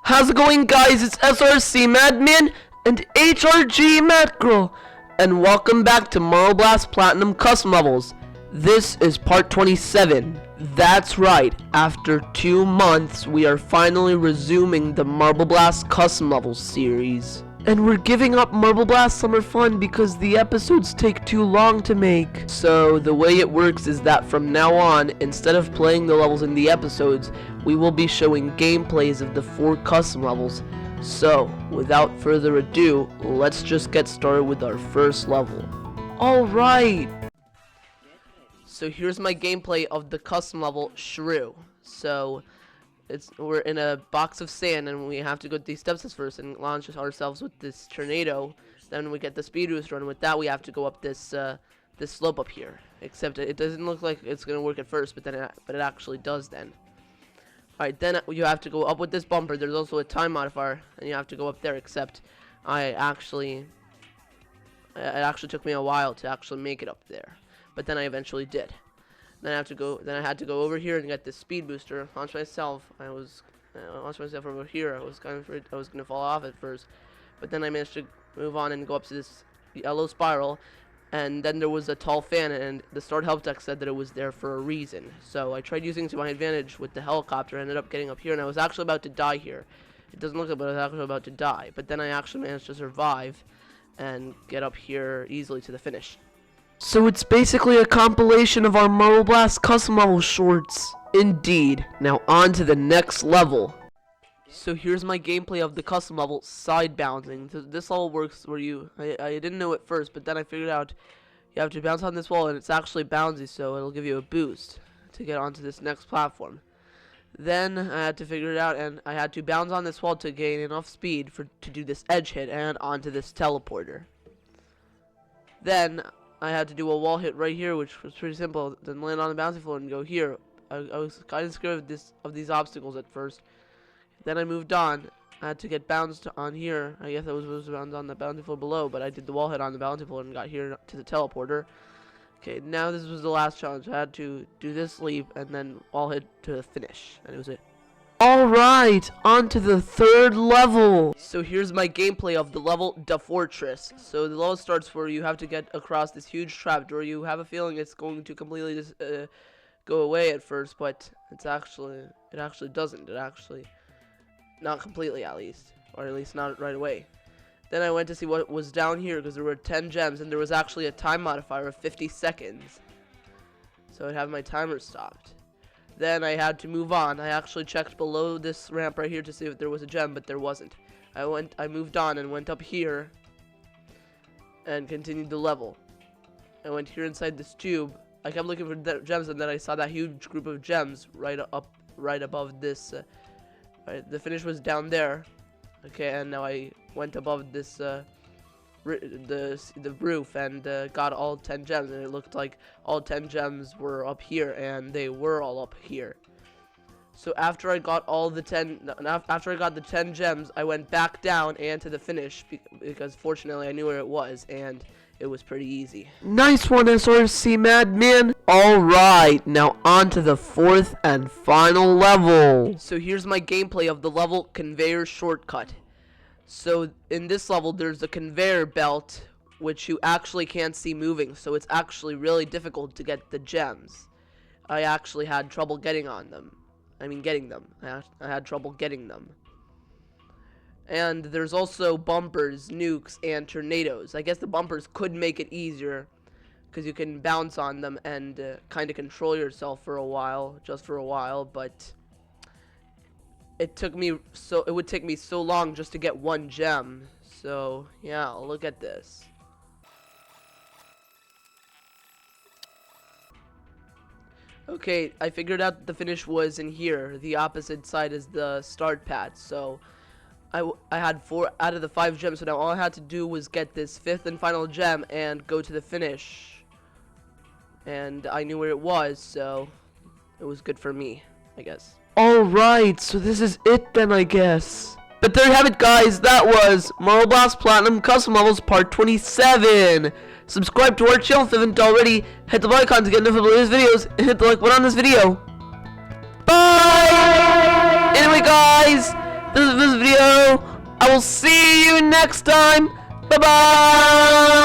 How's it going, guys? It's SRC Madman and HRG Matgirl, and welcome back to Marble Blast Platinum Custom Levels. This is part 27. That's right, after 2 months, we are finally resuming the Marble Blast Custom Levels series. And we're giving up Marble Blast Summer Fun because the episodes take too long to make. So the way it works is that from now on, instead of playing the levels in the episodes, we will be showing gameplays of the 4 custom levels. So, without further ado, let's just get started with our first level. Alright! So here's my gameplay of the custom level, Shrew. So, we're in a box of sand and we have to go these steps first and launch ourselves with this tornado. Then we get the speed booster, and with that we have to go up this this slope up here. Except it doesn't look like it's gonna work at first, but it actually does then. Alright, then you have to go up with this bumper. There's also a time modifier, and you have to go up there, except it actually took me a while to actually make it up there. But then I eventually did. Then I had to go over here and get this speed booster. Launch myself. I launched myself over here. I was kind of afraid I was gonna fall off at first, but then I managed to move on and go up to this yellow spiral. And then there was a tall fan, and the start help deck said that it was there for a reason. So I tried using it to my advantage with the helicopter. I ended up getting up here, and I was actually about to die here. It doesn't look like, but I was actually about to die. But then I actually managed to survive and get up here easily to the finish. So it's basically a compilation of our Marble Blast custom level shorts. Indeed. Now on to the next level. So here's my gameplay of the custom level, side bouncing. This level works where I didn't know it first, but then I figured out you have to bounce on this wall, and it's actually bouncy, so it'll give you a boost to get onto this next platform. Then I had to figure it out, and I had to bounce on this wall to gain enough speed to do this edge hit and onto this teleporter. Then I had to do a wall hit right here, which was pretty simple. Then land on the bouncy floor and go here. I was kind of scared of these obstacles at first. Then I moved on. I had to get bounced on here. I guess I was supposed to bounce on the bouncy floor below, but I did the wall hit on the bouncy floor and got here to the teleporter. Okay, now this was the last challenge. I had to do this leap and then wall hit to the finish, and it was it. Alright, on to the 3rd level. So here's my gameplay of the level, The Fortress. So the level starts where you have to get across this huge trapdoor. You have a feeling it's going to completely just go away at first, but it actually doesn't. Not completely, at least, or at least not right away. Then I went to see what was down here because there were 10 gems, and there was actually a time modifier of 50 seconds. So I'd have my timer stopped. Then I had to move on. I actually checked below this ramp right here to see if there was a gem, but there wasn't. I moved on and went up here and continued the level. I went here inside this tube. I kept looking for gems, and then I saw that huge group of gems right above this. The finish was down there. Okay, and now I went above this the roof and got all 10 gems, and it looked like all 10 gems were up here, and they were all up here. So after I got the 10 gems, I went back down and to the finish because fortunately I knew where it was, and it was pretty easy. Nice one, SRC Madman. Alright, now on to the 4th and final level. So here's my gameplay of the level, Conveyor Shortcut. So in this level there's a conveyor belt which you actually can't see moving, so it's actually really difficult to get the gems. I actually had trouble getting them. I had trouble getting them. And there's also bumpers, nukes, and tornadoes. I guess the bumpers could make it easier because you can bounce on them and kind of control yourself for a while, but it would take me so long just to get 1 gem. So yeah, look at this. Okay, I figured out the finish was in here. The opposite side is the start pad. So I had 4 out of the 5 gems, so now all I had to do was get this 5th and final gem and go to the finish. And I knew where it was, so it was good for me, I guess. Alright, so this is it then, I guess. But there you have it, guys. That was Marble Blast Platinum Custom Levels Part 27. Subscribe to our channel if you haven't already. Hit the bell icon to get notified of latest videos. And hit the like button on this video. Bye! Anyway, guys, this video. I will see you next time. Bye bye.